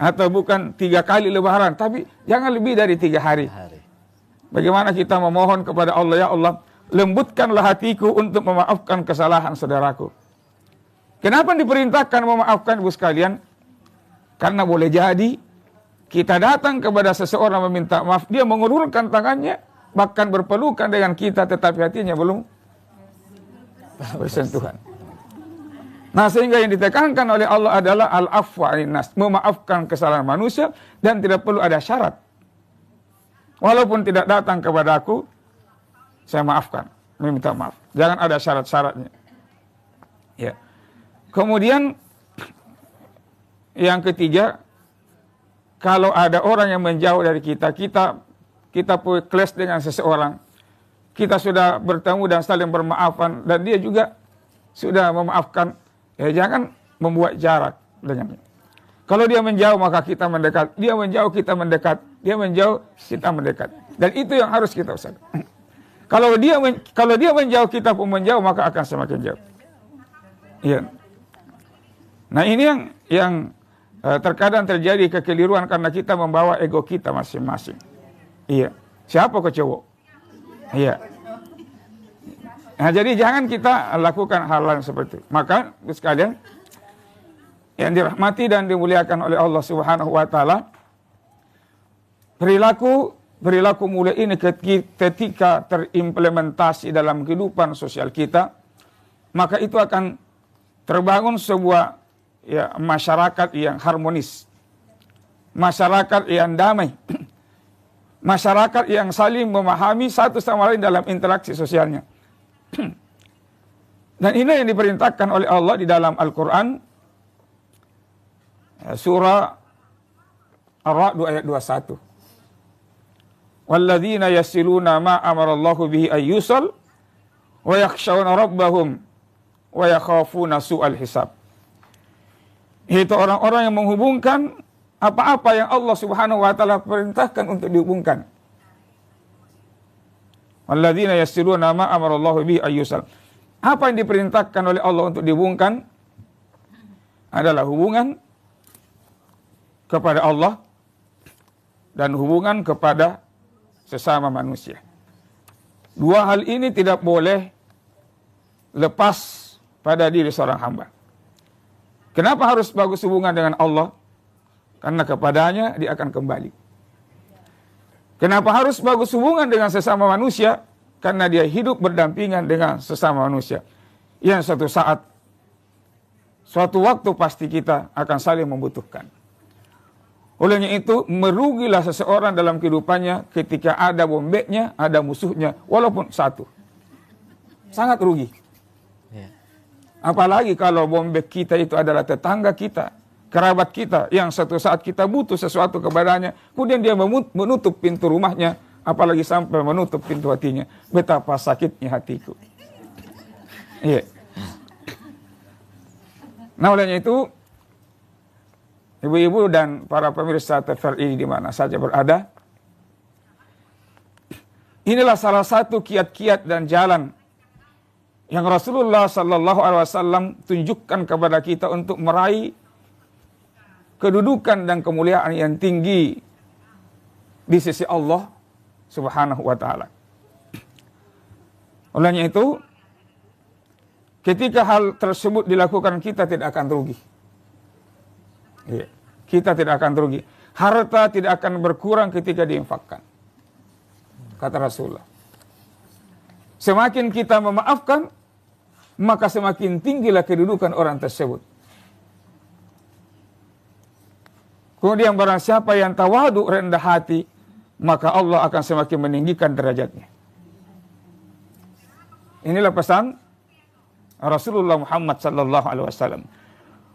Atau bukan 3 kali lebaran, tapi jangan lebih dari 3 hari. Bagaimana kita memohon kepada Allah, ya Allah, lembutkanlah hatiku untuk memaafkan kesalahan saudaraku. Kenapa diperintahkan memaafkan ibu sekalian? Karena boleh jadi kita datang kepada seseorang meminta maaf, dia mengulurkan tangannya, bahkan berpelukan dengan kita, tetapi hatinya belum bersentuhan. Nah, sehingga yang ditekankan oleh Allah adalah al-afwa 'anil nas, memaafkan kesalahan manusia dan tidak perlu ada syarat. Walaupun tidak datang kepada aku, saya maafkan, meminta maaf. Jangan ada syarat-syaratnya. Ya. Kemudian yang ketiga, kalau ada orang yang menjauh dari kita punya clash dengan seseorang, kita sudah bertemu dan saling bermaafan, dan dia juga sudah memaafkan, ya jangan membuat jarak dengannya. Kalau dia menjauh maka kita mendekat, dia menjauh kita mendekat, dia menjauh kita mendekat. Dan itu yang harus kita usahakan. Kalau dia menjauh, kita pun menjauh, maka akan semakin jauh. Iya. Nah ini yang terkadang terjadi kekeliruan karena kita membawa ego kita masing-masing. Iya. Siapa kok cowok? Iya. Nah jadi jangan kita lakukan hal yang seperti itu. Maka sekalian yang dirahmati dan dimuliakan oleh Allah Subhanahu wa taala, perilaku mulia ini ketika terimplementasi dalam kehidupan sosial kita, maka itu akan terbangun sebuah masyarakat yang harmonis, masyarakat yang damai, masyarakat yang saling memahami satu sama lain dalam interaksi sosialnya. Dan ini yang diperintahkan oleh Allah di dalam Al-Quran, surah Ar-Ra'd ayat 21. Walladzina yasiluna ma amarallahu bihi ayyusal wa yakhshawna rabbahum wa yakhafuna su'al hisab. Itu orang-orang yang menghubungkan apa-apa yang Allah Subhanahu wa taala perintahkan untuk dihubungkan. Walladzina yasiluna ma amarallahu bihi ayyusal. Apa yang diperintahkan oleh Allah untuk dihubungkan adalah hubungan kepada Allah dan hubungan kepada sesama manusia. Dua hal ini tidak boleh lepas pada diri seorang hamba. Kenapa harus bagus hubungan dengan Allah? Karena kepadanya dia akan kembali. Kenapa harus bagus hubungan dengan sesama manusia? Karena dia hidup berdampingan dengan sesama manusia. Yang suatu saat, suatu waktu pasti kita akan saling membutuhkan. Olehnya itu, merugilah seseorang dalam kehidupannya ketika ada bombeknya, ada musuhnya, walaupun satu. Sangat rugi. Apalagi kalau bombek kita itu adalah tetangga kita, kerabat kita, yang suatu saat kita butuh sesuatu kepadanya, kemudian dia menutup pintu rumahnya, apalagi sampai menutup pintu hatinya. Betapa sakitnya hatiku. Iya. Nah, olehnya itu, ibu-ibu dan para pemirsa TVRI di mana saja berada, inilah salah satu kiat-kiat dan jalan yang Rasulullah Sallallahu Alaihi Wasallam tunjukkan kepada kita untuk meraih kedudukan dan kemuliaan yang tinggi di sisi Allah Subhanahu Wa Taala. Olehnya itu, ketika hal tersebut dilakukan, kita tidak akan rugi. Kita tidak akan rugi. Harta tidak akan berkurang ketika diinfakkan. Kata Rasulullah. Semakin kita memaafkan, maka semakin tinggilah kedudukan orang tersebut. Kemudian barang siapa yang tawadu, rendah hati, maka Allah akan semakin meninggikan derajatnya. Inilah pesan Rasulullah Muhammad sallallahu alaihi wasallam.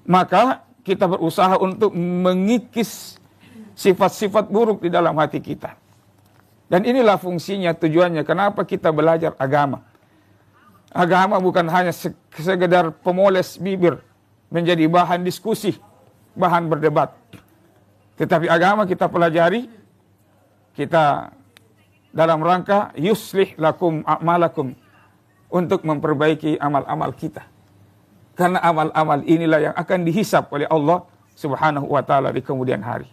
Maka kita berusaha untuk mengikis sifat-sifat buruk di dalam hati kita. Dan inilah fungsinya, tujuannya, kenapa kita belajar agama. Agama bukan hanya sekedar pemoles bibir, menjadi bahan diskusi, bahan berdebat. Tetapi agama kita pelajari, kita dalam rangka yuslih lakum a'malakum, untuk memperbaiki amal-amal kita. Karena amal-amal inilah yang akan dihisap oleh Allah Subhanahu wa taala di kemudian hari.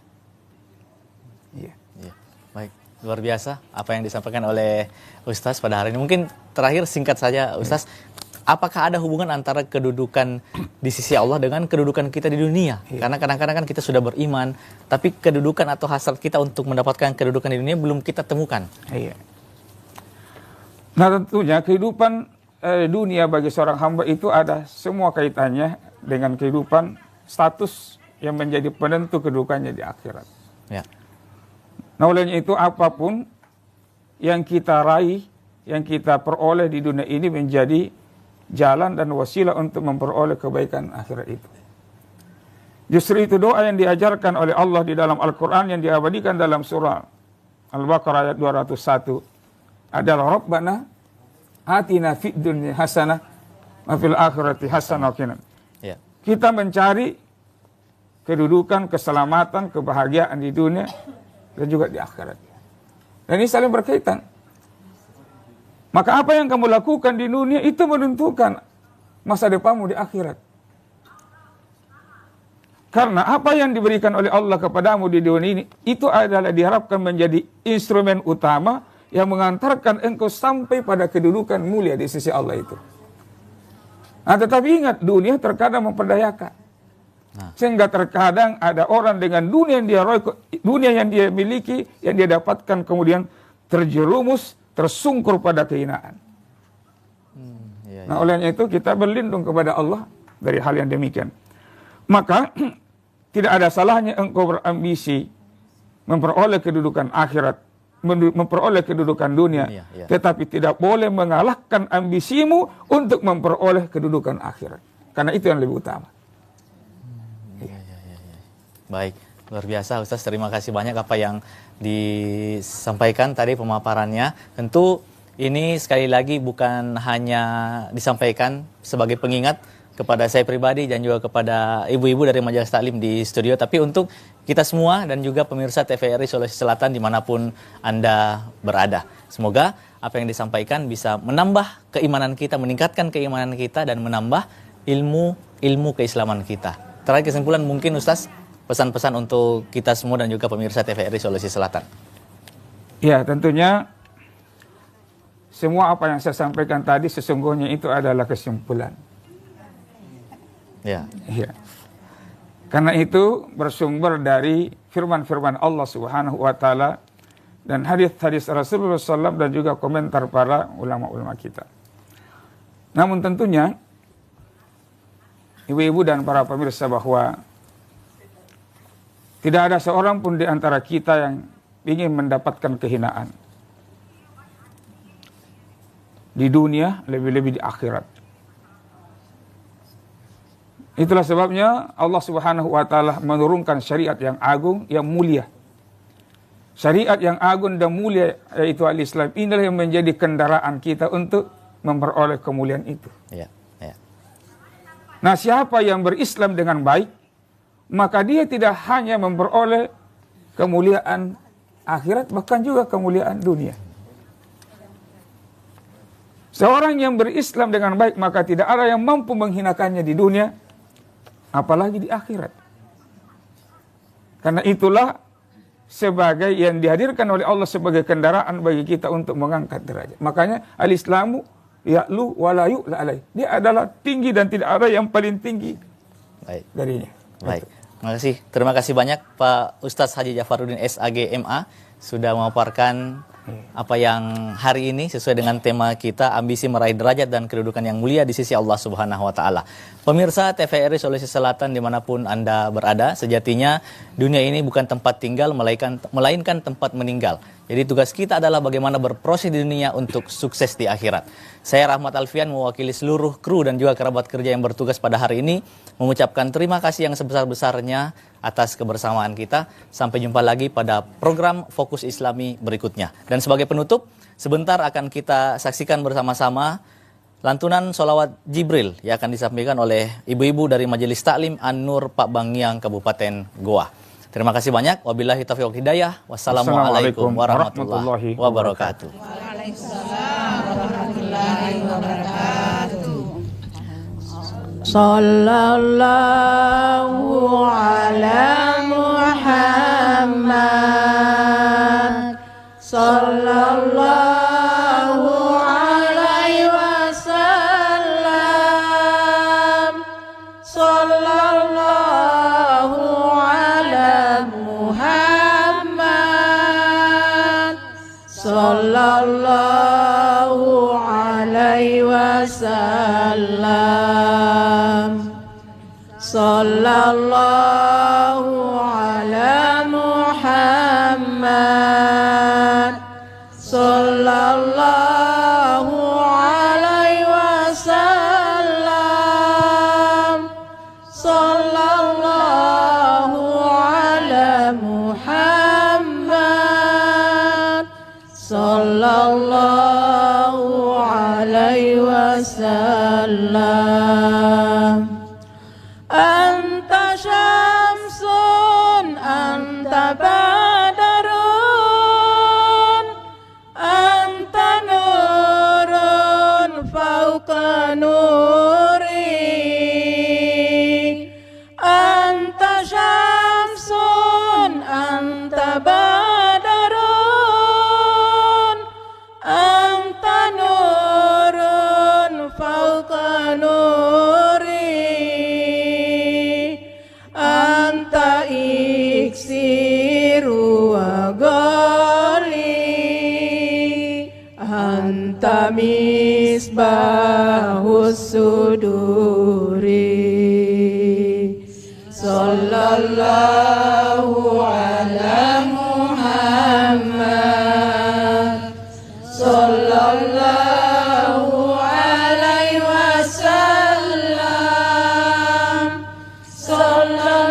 Iya. Baik, luar biasa apa yang disampaikan oleh Ustaz pada hari ini. Mungkin terakhir singkat saja Ustaz, apakah ada hubungan antara kedudukan di sisi Allah dengan kedudukan kita di dunia? Karena kadang-kadang kan kita sudah beriman, tapi kedudukan atau hasrat kita untuk mendapatkan kedudukan di dunia belum kita temukan. Iya. Nah, tentunya kehidupan dunia bagi seorang hamba itu ada semua kaitannya dengan kehidupan status yang menjadi penentu kedudukannya di akhirat. Ya. Nah, olehnya itu apapun yang kita raih, yang kita peroleh di dunia ini menjadi jalan dan wasilah untuk memperoleh kebaikan akhirat itu. Justru itu doa yang diajarkan oleh Allah di dalam Al-Quran yang diabadikan dalam surah Al-Baqarah ayat 201 adalah Rabbana atina fid dunya hasanah wa fil akhirati hasanah wa qina. Ya. Kita mencari kedudukan, keselamatan, kebahagiaan di dunia dan juga di akhirat. Dan ini saling berkaitan. Maka apa yang kamu lakukan di dunia itu menentukan masa depanmu di akhirat. Karena apa yang diberikan oleh Allah kepadamu di dunia ini, itu adalah diharapkan menjadi instrumen utama yang mengantarkan engkau sampai pada kedudukan mulia di sisi Allah itu. Nah, tetapi ingat, dunia terkadang memperdayakan. Sehingga terkadang ada orang dengan dunia yang dia miliki, yang dia dapatkan kemudian terjerumus, tersungkur pada kehinaan. Nah, olehnya itu kita berlindung kepada Allah dari hal yang demikian. Maka tidak ada salahnya engkau berambisi memperoleh kedudukan akhirat, memperoleh kedudukan dunia, tetapi tidak boleh mengalahkan ambisimu untuk memperoleh kedudukan akhirat. Karena itu yang lebih utama. Baik, luar biasa Ustaz, terima kasih banyak apa yang disampaikan tadi pemaparannya. Tentu ini sekali lagi bukan hanya disampaikan sebagai pengingat kepada saya pribadi dan juga kepada ibu-ibu dari Majelis Taklim di studio, tapi untuk kita semua dan juga pemirsa TVRI Sulawesi Selatan dimanapun Anda berada. Semoga apa yang disampaikan bisa menambah keimanan kita, meningkatkan keimanan kita dan menambah ilmu keislaman kita. Terakhir kesimpulan mungkin Ustaz, pesan-pesan untuk kita semua dan juga pemirsa TVRI Sulawesi Selatan. Ya, tentunya semua apa yang saya sampaikan tadi sesungguhnya itu adalah kesimpulan. Ya. Ya. Karena itu bersumber dari firman-firman Allah Subhanahu wa taala dan hadis-hadis Rasulullah SAW dan juga komentar para ulama-ulama kita. Namun tentunya ibu-ibu dan para pemirsa bahwa tidak ada seorang pun di antara kita yang ingin mendapatkan kehinaan di dunia, lebih-lebih di akhirat. Itulah sebabnya Allah Subhanahu wa taala menurunkan syariat yang agung, yang mulia. Syariat yang agung dan mulia yaitu al-Islam, inilah yang menjadi kendaraan kita untuk memperoleh kemuliaan itu. Ya, ya. Nah, siapa yang berislam dengan baik, maka dia tidak hanya memperoleh kemuliaan akhirat, bahkan juga kemuliaan dunia. Seorang yang berislam dengan baik, maka tidak ada yang mampu menghinakannya di dunia, apalagi di akhirat. Karena itulah sebagai yang dihadirkan oleh Allah sebagai kendaraan bagi kita untuk mengangkat derajat. Makanya al-Islamu ya'lu wa la yu'la alaih. Dia adalah tinggi dan tidak ada yang paling tinggi darinya. Baik. Terima kasih banyak Pak Ustadz Haji Jafaruddin SAG MA sudah memaparkan apa yang hari ini sesuai dengan tema kita, ambisi meraih derajat dan kedudukan yang mulia di sisi Allah Subhanahu wa taala. Pemirsa TVRI Sulawesi Selatan dimanapun Anda berada, sejatinya dunia ini bukan tempat tinggal melainkan tempat meninggal. Jadi tugas kita adalah bagaimana berproses di dunia untuk sukses di akhirat. Saya Rahmat Alfian mewakili seluruh kru dan juga kerabat kerja yang bertugas pada hari ini mengucapkan terima kasih yang sebesar-besarnya atas kebersamaan kita. Sampai jumpa lagi pada program Fokus Islami berikutnya. Dan sebagai penutup, sebentar akan kita saksikan bersama-sama lantunan sholawat Jibril yang akan disampaikan oleh ibu-ibu dari Majelis Taklim An-Nur Pak Bangyang Kabupaten Goa. Terima kasih banyak. Wabillahi taufiq wal hidayah. Wassalamualaikum warahmatullahi wabarakatuh. Waalaikumsalam warahmatullahi wabarakatuh. Sallallahu ala Muhammad. Sallallahu alaihi wasallam. Sallallahu ala Muhammad. Sallallahu alaihi wasallam. Sallallahu ala Muhammad. sallallahu alaihi wasallam, sallallahu ala Muhammad, sallallahu alaihi wasallam. Anta syamsun, anta badarun, anta nurun fauqa nuri. Anta syamsun, anta badarun, anta nurun fauqa nuri. Anta iksiru wa ghali, anta misbahus suduri. Sallallahu ala Muhammad, sallallahu alaihi wasallam, sallallahu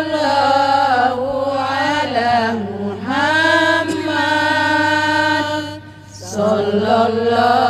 ala Muhammad, sallallahu